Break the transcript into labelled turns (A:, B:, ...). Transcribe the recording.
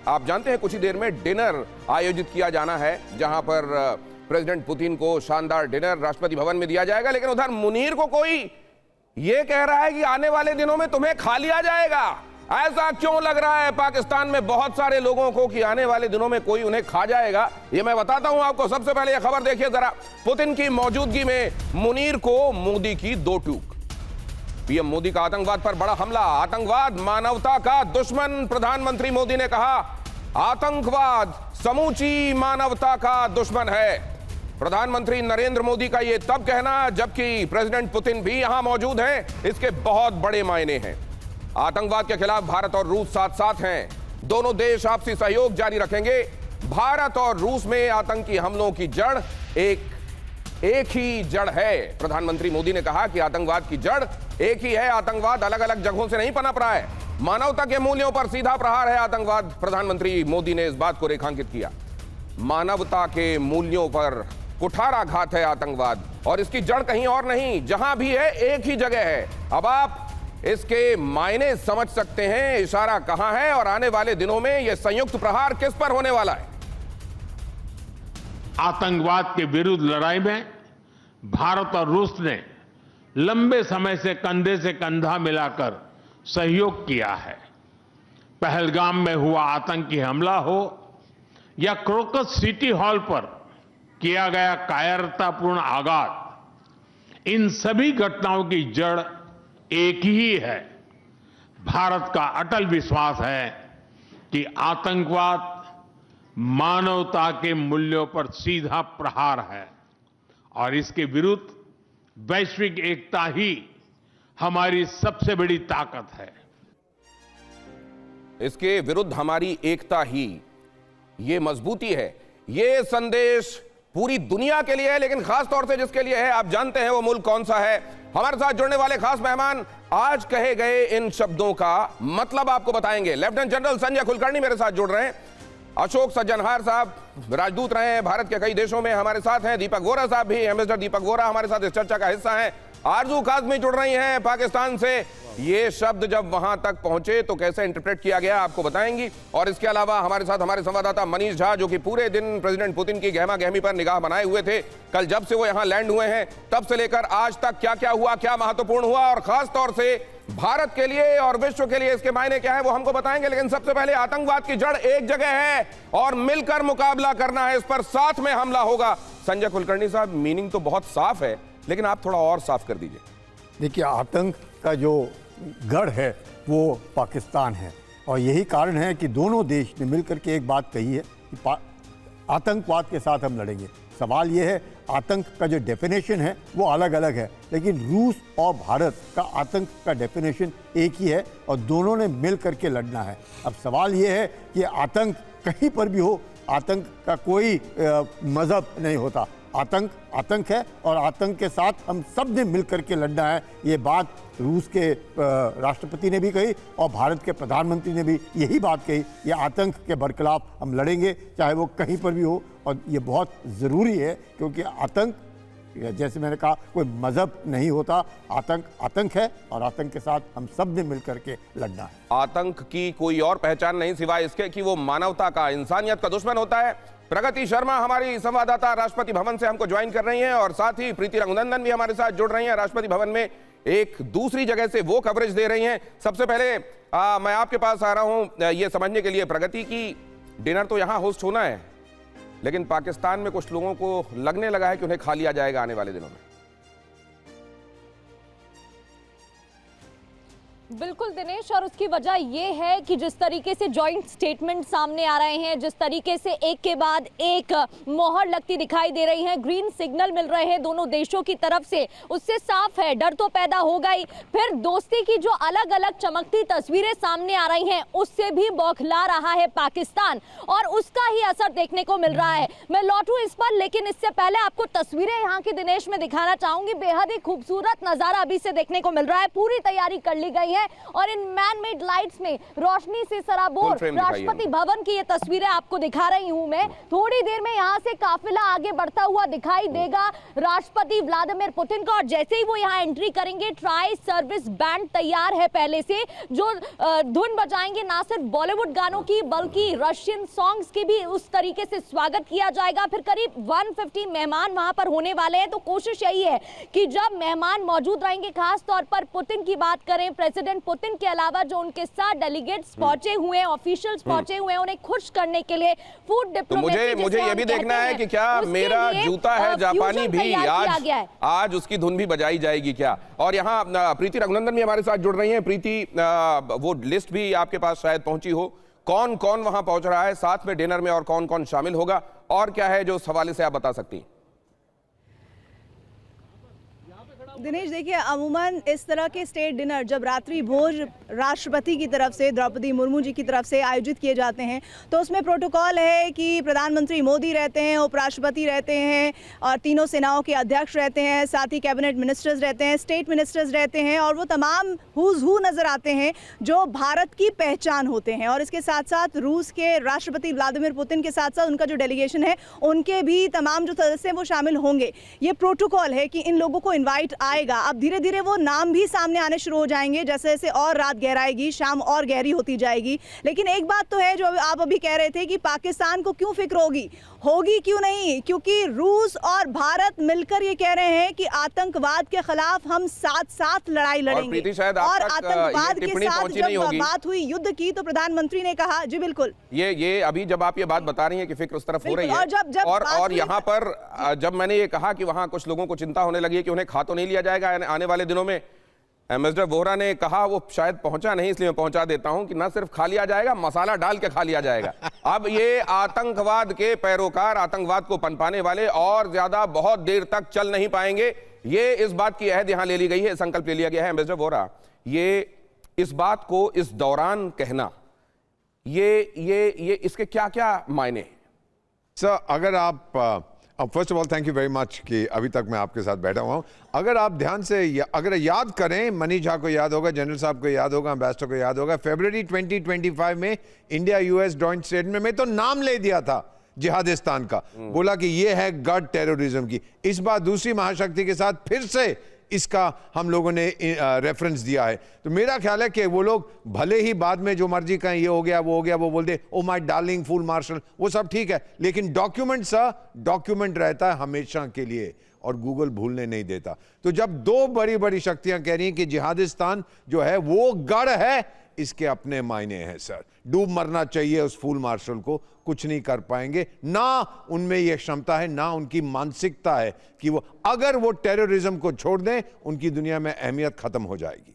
A: आप जानते हैं कुछ ही देर में डिनर आयोजित किया जाना है, जहां पर प्रेसिडेंट पुतिन को शानदार डिनर राष्ट्रपति भवन में दिया जाएगा। लेकिन उधर मुनीर को कोई ये कह रहा है कि आने वाले दिनों में तुम्हें खा लिया जाएगा। ऐसा क्यों लग रहा है पाकिस्तान में बहुत सारे लोगों को कि आने वाले दिनों में कोई उन्हें खा जाएगा? ये मैं बताता हूं आपको। सबसे पहले यह खबर देखिए जरा। पुतिन की मौजूदगी में मुनीर को मोदी की दो टूक। पीएम मोदी का आतंकवाद पर बड़ा हमला। आतंकवाद मानवता का दुश्मन, प्रधानमंत्री मोदी ने कहा। आतंकवाद समूची मानवता का दुश्मन है। प्रधानमंत्री नरेंद्र मोदी का यह तब कहना जबकि प्रेसिडेंट पुतिन भी यहां मौजूद हैं, इसके बहुत बड़े मायने हैं। आतंकवाद के खिलाफ भारत और रूस साथ साथ हैं। दोनों देश आपसी सहयोग जारी रखेंगे। भारत और रूस में आतंकी हमलों की जड़ एक ही जड़ है। प्रधानमंत्री मोदी ने कहा कि आतंकवाद की जड़ एक ही है। आतंकवाद अलग अलग जगहों से नहीं पनप रहा है। मानवता के मूल्यों पर सीधा प्रहार है आतंकवाद। प्रधानमंत्री मोदी ने इस बात को रेखांकित किया। मानवता के मूल्यों पर कुठाराघात है आतंकवाद, और इसकी जड़ कहीं और नहीं, जहां भी है एक ही जगह है। अब आप इसके मायने समझ सकते हैं, इशारा कहां है और आने वाले दिनों में यह संयुक्त प्रहार किस पर होने वाला है।
B: आतंकवाद के विरुद्ध लड़ाई में भारत और रूस ने लंबे समय से कंधे से कंधा मिलाकर सहयोग किया है। पहलगाम में हुआ आतंकी हमला हो या क्रोकस सिटी हॉल पर किया गया कायरतापूर्ण आघात, इन सभी घटनाओं की जड़ एक ही है। भारत का अटल विश्वास है कि आतंकवाद मानवता के मूल्यों पर सीधा प्रहार है और इसके विरुद्ध वैश्विक एकता ही हमारी सबसे बड़ी ताकत है।
A: इसके विरुद्ध हमारी एकता ही ये मजबूती है। ये संदेश पूरी दुनिया के लिए है, लेकिन खास तौर से जिसके लिए है, आप जानते हैं वो मुल्क कौन सा है। हमारे साथ जुड़ने वाले खास मेहमान आज कहे गए इन शब्दों का मतलब आपको बताएंगे। लेफ्टिनेंट जनरल संजय कुलकर्णी मेरे साथ जुड़ रहे हैं। अशोक सज्जनहार साहब राजदूत रहे हैं भारत के कई देशों में, हमारे साथ हैं। दीपक वोरा साहब भी, एम्बेसडर दीपक वोरा हमारे साथ इस चर्चा का हिस्सा हैं। आरजू काज़मी जुड़ रही हैं पाकिस्तान से। ये शब्द जब वहां तक पहुंचे तो कैसे इंटरप्रेट किया गया आपको बताएंगी। और इसके अलावा हमारे साथ हमारे संवाददाता मनीष झा, जो कि पूरे दिन प्रेसिडेंट पुतिन की गहमा गहमी पर निगाह बनाए हुए थे। कल जब से वो यहां लैंड हुए हैं तब से लेकर आज तक क्या क्या हुआ, क्या महत्वपूर्ण हुआ और खास तौर से भारत के लिए और विश्व के लिए इसके मायने क्या है, वो हमको बताएंगे। लेकिन सबसे पहले आतंकवाद की जड़ एक जगह है और मिलकर मुकाबला करना है, इस पर साथ में हमला होगा। संजय कुलकर्णी साहब, मीनिंग तो बहुत साफ है, लेकिन आप थोड़ा और साफ कर दीजिए।
C: देखिए, आतंक का जो गढ़ है वो पाकिस्तान है और यही कारण है कि दोनों देश ने मिलकर के एक बात कही है कि आतंकवाद के साथ हम लड़ेंगे। सवाल ये है, आतंक का जो डेफिनेशन है वो अलग अलग है, लेकिन रूस और भारत का आतंक का डेफिनेशन एक ही है और दोनों ने मिल करके लड़ना है। अब सवाल ये है कि आतंक कहीं पर भी हो, आतंक का कोई मज़हब नहीं होता। आतंक आतंक है और आतंक के साथ हम सब ने मिल करके लड़ना है। ये बात रूस के राष्ट्रपति ने भी कही और भारत के प्रधानमंत्री ने भी यही बात कही। ये आतंक के बरखिलाफ हम लड़ेंगे, चाहे वो कहीं पर भी हो, और ये बहुत ज़रूरी है क्योंकि आतंक, जैसे मैंने कहा, कोई मज़हब नहीं होता। आतंक आतंक है और आतंक के साथ हम सब ने मिल करके लड़ना है।
A: आतंक की कोई और पहचान नहीं सिवाय इसके कि वो मानवता का, इंसानियत का दुश्मन होता है। प्रगति शर्मा हमारी संवाददाता राष्ट्रपति भवन से हमको ज्वाइन कर रही हैं और साथ ही प्रीति रघुनंदन भी हमारे साथ जुड़ रही हैं राष्ट्रपति भवन में एक दूसरी जगह से, वो कवरेज दे रही हैं। सबसे पहले मैं आपके पास आ रहा हूं ये समझने के लिए, प्रगति की डिनर तो यहां होस्ट होना है, लेकिन पाकिस्तान में कुछ लोगों को लगने लगा है कि उन्हें खा लिया जाएगा आने वाले दिनों में।
D: बिल्कुल दिनेश, और उसकी वजह यह है कि जिस तरीके से जॉइंट स्टेटमेंट सामने आ रहे हैं, जिस तरीके से एक के बाद एक मोहर लगती दिखाई दे रही है, ग्रीन सिग्नल मिल रहे हैं दोनों देशों की तरफ से, उससे साफ है डर तो पैदा होगा ही। फिर दोस्ती की जो अलग अलग चमकती तस्वीरें सामने आ रही हैं, उससे भी बौखला रहा है पाकिस्तान और उसका ही असर देखने को मिल रहा है। मैं लौटूं इस पर, लेकिन इससे पहले आपको तस्वीरें यहाँ की दिनेश में दिखाना चाहूंगी। बेहद ही खूबसूरत नजारा अभी से देखने को मिल रहा है। पूरी तैयारी कर ली गई है है और इन मैन मेड लाइट्स में रोशनी से सराबोर राष्ट्रपति भवन की ये तस्वीरें आपको दिखा रही हूं मैं। थोड़ी देर में यहां से काफिला आगे बढ़ता हुआ दिखाई देगा राष्ट्रपति व्लादिमीर पुतिन का, और जैसे ही वो यहां एंट्री करेंगे ट्राई सर्विस बैंड तैयार है पहले से, जो धुन बजाएंगे ना सिर्फ बॉलीवुड गानों की बल्कि रशियन सॉन्ग्स की भी उस तरीके से स्वागत किया जाएगा। फिर करीब 150 मेहमान वहां पर होने वाले हैं, तो कोशिश यही है कि जब मेहमान मौजूद रहेंगे, खास तौर पर पुतिन की बात करें, प्रेसिडेंट पुतिन के अलावा जो उनके साथ डेलीगेट्स पहुंचे हुए हैं, ऑफिशियल्स पहुंचे हुए हैं, उन्हें खुश करने के लिए फूड डिप्लोमेसी
A: मुझे ये भी देखना है कि क्या मेरा जूता है जापानी भी आज उसकी धुन भी बजाई जाएगी क्या। और यहाँ प्रीति रघुनंदन भी हमारे साथ जुड़ रही हैं। प्रीति, वो लिस्ट भी आपके पास शायद पहुंची हो, कौन कौन वहां पहुंच रहा है, साथ में डिनर में और कौन कौन शामिल होगा, और क्या है जो उस हवाले से आप बता सकती हैं?
E: दिनेश, देखिए, अमूमन इस तरह के स्टेट डिनर जब रात्रि भोज राष्ट्रपति की तरफ से, द्रौपदी मुर्मू जी की तरफ से आयोजित किए जाते हैं तो उसमें प्रोटोकॉल है कि प्रधानमंत्री मोदी रहते हैं, उपराष्ट्रपति रहते हैं और तीनों सेनाओं के अध्यक्ष रहते हैं, साथ ही कैबिनेट मिनिस्टर्स रहते हैं, स्टेट मिनिस्टर्स रहते हैं, और वो तमाम हुज हू नज़र आते हैं जो भारत की पहचान होते हैं। और इसके साथ साथ रूस के राष्ट्रपति व्लादिमीर पुतिन के साथ साथ उनका जो डेलीगेशन है उनके भी तमाम जो सदस्य हैं वो शामिल होंगे। ये प्रोटोकॉल है कि इन लोगों को इन्वाइट आएगा। अब धीरे धीरे वो नाम भी सामने आने शुरू हो जाएंगे, जैसे जैसे और रात गहराएगी, शाम और गहरी होती जाएगी। लेकिन एक बात तो है जो आप अभी कह रहे थे कि पाकिस्तान को क्यों फिक्र होगी क्यों नहीं, क्योंकि रूस और भारत मिलकर ये कह रहे हैं कि आतंकवाद के खिलाफ हम साथ साथ लड़ाई लड़ेंगे। और आतंकवाद के साथ जब बात हुई युद्ध की तो प्रधानमंत्री ने कहा, जी बिल्कुल,
A: ये अभी जब आप ये बात बता रही हैं कि फिक्र उस तरफ हो रही है, और यहाँ पर जब मैंने ये कहा कि वहां कुछ लोगों को चिंता होने लगी है कि उन्हें खा तो नहीं लिया जाएगा आने वाले दिनों में, एम्बेसडर वोहरा ने कहा, वो शायद पहुंचा नहीं इसलिए मैं पहुंचा देता हूं, कि ना सिर्फ खा लिया जाएगा, मसाला डाल के खा लिया जाएगा। अब ये आतंकवाद के पैरोकार, आतंकवाद को पनपाने वाले और ज्यादा बहुत देर तक चल नहीं पाएंगे। ये इस बात की अहद यहां ले ली गई है, संकल्प ले लिया गया है। एम्बेसडर वोहरा, ये इस बात को इस दौरान कहना, ये इसके क्या क्या मायने?
F: सर, अगर आप first of all thank you very much कि अभी तक मैं आपके साथ बैठा हुआ हूं। अगर आप ध्यान से अगर याद करें, मनीष झा को याद होगा, जनरल साहब को याद होगा, एम्बेसडर को याद होगा, फरवरी 2025 में इंडिया यूएस जॉइंट स्टेटमेंट में तो नाम ले दिया था जिहादिस्तान का, बोला कि ये है गढ़ टेररिज्म की। इस बार दूसरी महाशक्ति के साथ फिर से इसका हम लोगों ने रेफरेंस दिया है। तो मेरा ख्याल है कि वो लोग भले ही बाद में जो मर्जी कहें, ये हो गया वो हो गया, वो बोलते oh my darling fool marshal, वो सब ठीक है, लेकिन डॉक्यूमेंट रहता है हमेशा के लिए, और गूगल भूलने नहीं देता। तो जब दो बड़ी बड़ी शक्तियां कह रही हैं कि जिहादिस्तान जो है वो गढ़ है, इसके अपने मायने हैं सर। डूब मरना चाहिए उस फूल मार्शल को, कुछ नहीं कर पाएंगे, ना उनमें यह क्षमता है, ना उनकी मानसिकता है कि वो अगर वो टेररिज्म को छोड़ दें, उनकी दुनिया में अहमियत खत्म हो जाएगी।